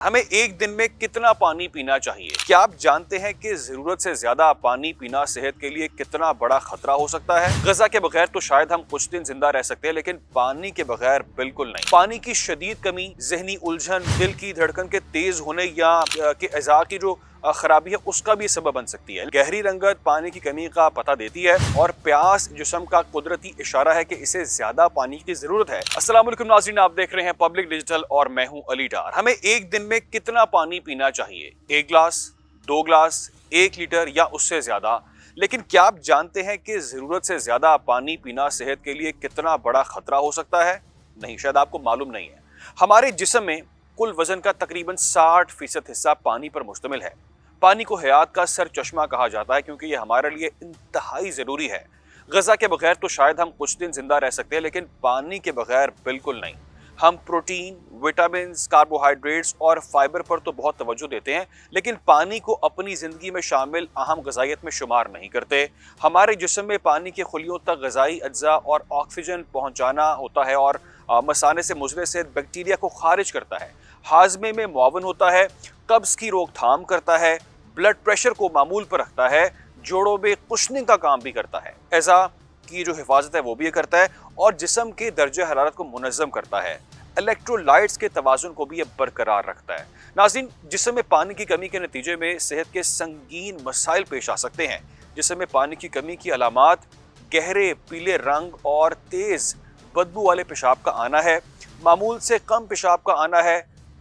हमें एक दिन में कितना पानी पीना चाहिए? क्या आप जानते हैं कि जरूरत से ज्यादा पानी पीना सेहत के लिए कितना बड़ा खतरा हो सकता है? ग़िज़ा के बगैर तो शायद हम कुछ दिन जिंदा रह सकते हैं, लेकिन पानी के बगैर बिल्कुल नहीं। पानी की शदीद कमी ज़हनी उलझन, दिल की धड़कन के तेज होने या कि अज़ा की जो खराबी है उसका भी सबब बन सकती है। गहरी रंगत पानी की कमी का पता देती है और प्यास जिस्म का कुदरती इशारा है कि इसे ज्यादा पानी की जरूरत है। अस्सलाम वालेकुम नाज़रीन, आप देख रहे हैं पब्लिक डिजिटल और मैं हूं अली डार। हमें एक दिन में कितना पानी पीना चाहिए? 1 गिलास, 2 गिलास, 1 लीटर या उससे ज्यादा? लेकिन क्या आप जानते हैं कि जरूरत से ज्यादा पानी पीना सेहत के लिए कितना बड़ा खतरा हो सकता है? नहीं, शायद आपको मालूम नहीं है। हमारे जिस्म में कुल वजन का तकरीबन 60% हिस्सा पानी पर मुश्तमिल है। पानी को हयात का सर चश्मा कहा जाता है क्योंकि ये हमारे लिए इंतहाई जरूरी है। ग़िज़ा के बगैर तो शायद हम कुछ दिन जिंदा रह सकते हैं, लेकिन पानी के बगैर बिल्कुल नहीं। हम प्रोटीन, विटामिन, कार्बोहाइड्रेट्स और फाइबर पर तो बहुत तवज्जो देते हैं, लेकिन पानी को अपनी जिंदगी में शामिल अहम ग़िज़ाइयत में शुमार नहीं करते। हमारे जिस्म में पानी के खुलियों तक ग़िज़ाई अज्जा और ऑक्सीजन पहुंचाना होता है और मसाने से मुज़र से बैक्टीरिया को खारिज करता है, हाजमे में मुआवन होता है, कब्ज़ की रोकथाम करता है, ब्लड प्रेशर को मामूल पर रखता है, जोड़ों में कुशनिंग का काम भी करता है, ऐसा की जो हिफाजत है वो भी ये करता है और जिस्म के दर्जे हरारत को मुनज़्ज़म करता है। इलेक्ट्रोलाइट्स के तवाज़ुन को भी ये बरकरार रखता है। नाज़रीन, जिस्म में पानी की कमी के नतीजे में सेहत के संगीन मसाइल पेश आ सकते हैं। जिस्म में पानी की कमी की अलामात गहरे पीले रंग और तेज बदबू वाले पेशाब का आना है, मामूल से कम पेशाब का आना है,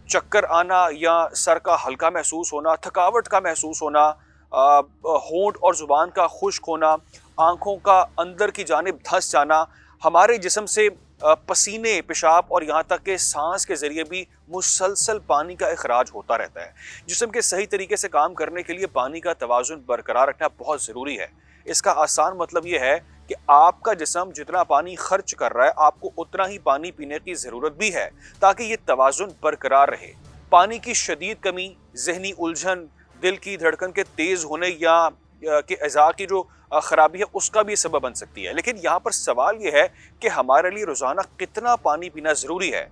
चक्कर आना या सर का हल्का महसूस होना, थकावट का महसूस होना, होंठ और जुबान का खुश्क होना, आंखों का अंदर की जानिब धंस जाना, हमारे जिस्म से पसीने, पेशाब और यहाँ तक कि सांस के जरिए भी मुसलसल पानी का इखराज होता रहता है। जिस्म के सही तरीके से काम करने के लिए पानी का तवाज़ुन बरकरार रखना बहुत ज़रूरी है। इसका आसान मतलब ये है कि आपका जिस्म जितना पानी खर्च कर रहा है, आपको उतना ही पानी पीने की ज़रूरत भी है, ताकि ये तवाज़ुन बरकरार रहे। पानी की शदीद कमी ज़हनी उलझन, दिल की धड़कन के तेज़ होने या कि अज़ा की जो खराबी है उसका भी सबब बन सकती है। लेकिन यहाँ पर सवाल ये है कि हमारे लिए रोज़ाना कितना पानी पीना ज़रूरी है।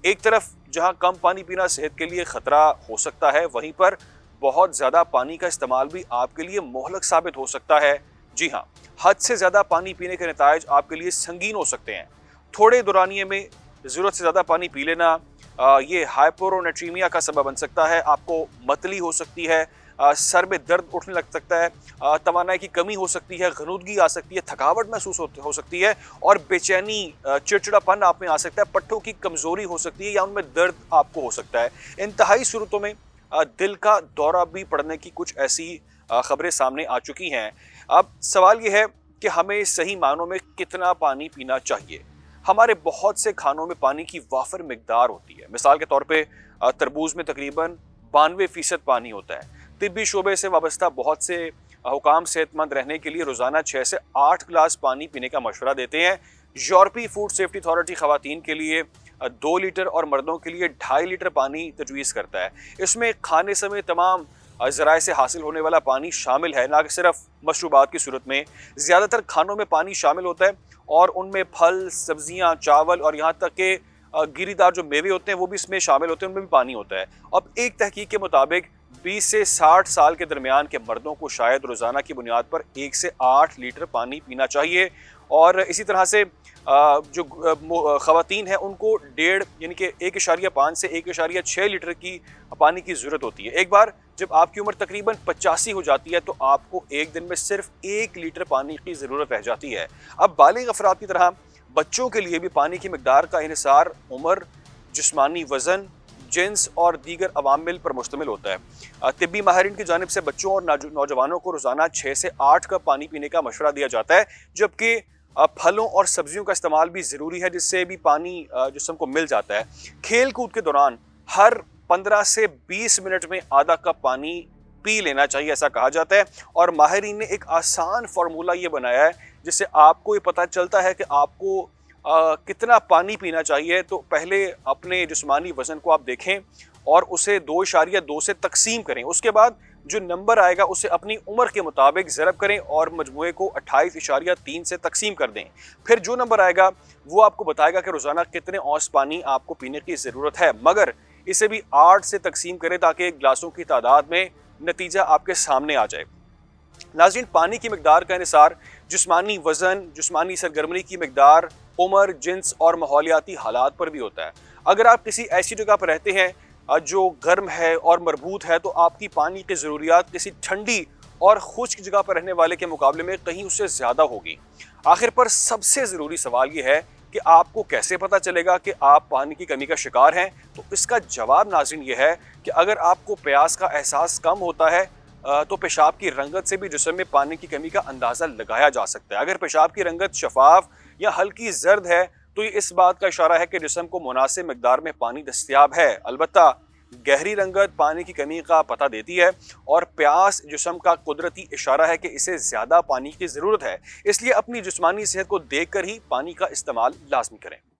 एक तरफ जहाँ कम पानी पीना सेहत के लिए ख़तरा हो सकता है, वहीं पर बहुत ज़्यादा पानी का इस्तेमाल भी आपके लिए मोहलक साबित हो सकता है। जी हाँ, हद से ज़्यादा पानी पीने के नताइज आपके लिए संगीन हो सकते हैं। थोड़े दौरानिए में ज़रूरत से ज़्यादा पानी पी लेना ये हाइपोरोनेट्रीमिया का सबब बन सकता है। आपको मतली हो सकती है, सर में दर्द उठने लग सकता है, तवानाई की कमी हो सकती है, गनूदगी आ सकती है, थकावट महसूस हो सकती है और बेचैनी, चिड़चिड़ापन आप में आ सकता है, पट्टों की कमज़ोरी हो सकती है या उनमें दर्द आपको हो सकता है। इंतहाई सूरतों में दिल का दौरा भी पड़ने की कुछ ऐसी खबरें सामने आ चुकी हैं। अब सवाल ये है कि हमें सही मानों में कितना पानी पीना चाहिए? हमारे बहुत से खानों में पानी की वाफर मिकदार होती है। मिसाल के तौर पे तरबूज में तकरीबन 92% पानी होता है। तिब्बी शोबे से वाबस्ता बहुत से हुकाम सेहतमंद रहने के लिए रोज़ाना 6 से 8 गिलास पानी पीने का मशवरा देते हैं। यूरोपीय फूड सेफ्टी अथॉरिटी ख़वातीन के लिए 2 लीटर और मर्दों के लिए 2.5 लीटर पानी तजवीज़ करता है। इसमें खाने समय तमाम ज़राए से हासिल होने वाला पानी शामिल है, ना कि सिर्फ मशरूबात की सूरत में। ज़्यादातर खानों में पानी शामिल होता है और उनमें फल, सब्जियां, चावल और यहाँ तक के गिरीदार जो मेवे होते हैं वो भी इसमें शामिल होते हैं, उनमें भी पानी होता है। अब एक तहकीक के मुताबिक 20 से 60 साल के दरमियान के मर्दों को शायद रोज़ाना की बुनियाद पर 1 से 8 लीटर पानी पीना चाहिए और इसी तरह से जो ख़वातीन हैं उनको 1.5 यानी कि 1.5 से 1.6 लीटर की पानी की ज़रूरत होती है। एक बार जब आपकी उम्र तकरीबन 85 हो जाती है तो आपको एक दिन में सिर्फ 1 लीटर पानी की ज़रूरत रह जाती है। अब बालिग अफराद की तरह बच्चों के लिए भी पानी की मिकदार का इन्हिसार उम्र, जिस्मानी वज़न, जिन्स और दीगर अवामिल पर मुश्तमिल होता है। तिब्बी माहिरीन की जानिब से बच्चों और नौजवानों को रोज़ाना 6 से 8 कप पानी पीने का मशवरा दिया जाता है, जबकि फलों और सब्जियों का इस्तेमाल भी ज़रूरी है, जिससे भी पानी जिस्म को मिल जाता है। खेल कूद के दौरान हर 15 से 20 मिनट में आधा कप पानी पी लेना चाहिए, ऐसा कहा जाता है। और माहिरीन ने एक आसान फार्मूला ये बनाया है जिससे आपको ये पता चलता है कि आपको कितना पानी पीना चाहिए। तो पहले अपने जिस्मानी वज़न को आप देखें और उसे 2.2 से तकसीम करें। उसके बाद जो नंबर आएगा उसे अपनी उम्र के मुताबिक ज़रब करें और मजमूए को 28.3 से तकसीम कर दें। फिर जो नंबर आएगा वो आपको बताएगा कि रोज़ाना कितने औंस पानी आपको पीने की ज़रूरत है। मगर اسے بھی 8 سے تقسیم کریں تاکہ گلاسوں کی تعداد میں نتیجہ آپ کے سامنے آ جائے۔ ناظرین، پانی کی مقدار کا انحصار جسمانی وزن، جسمانی سرگرمی کی مقدار، عمر، جنس اور ماحولیاتی حالات پر بھی ہوتا ہے۔ اگر آپ کسی ایسی جگہ پر رہتے ہیں جو گرم ہے اور مربوط ہے تو آپ کی پانی کی ضروریات کسی ٹھنڈی اور خشک جگہ پر رہنے والے کے مقابلے میں کہیں اس سے زیادہ ہوگی۔ آخر پر سب سے ضروری سوال یہ ہے کہ آپ کو کیسے پتہ چلے گا کہ آپ پانی کی کمی کا شکار ہیں؟ تو اس کا جواب ناظرین یہ ہے کہ اگر آپ کو پیاس کا احساس کم ہوتا ہے تو پیشاب کی رنگت سے بھی جسم میں پانی کی کمی کا اندازہ لگایا جا سکتا ہے۔ اگر پیشاب کی رنگت شفاف یا ہلکی زرد ہے تو یہ اس بات کا اشارہ ہے کہ جسم کو مناسب مقدار میں پانی دستیاب ہے۔ البتہ گہری رنگت پانی کی کمی کا پتہ دیتی ہے اور پیاس جسم کا قدرتی اشارہ ہے کہ اسے زیادہ پانی کی ضرورت ہے۔ اس لیے اپنی جسمانی صحت کو دیکھ کر ہی پانی کا استعمال لازمی کریں۔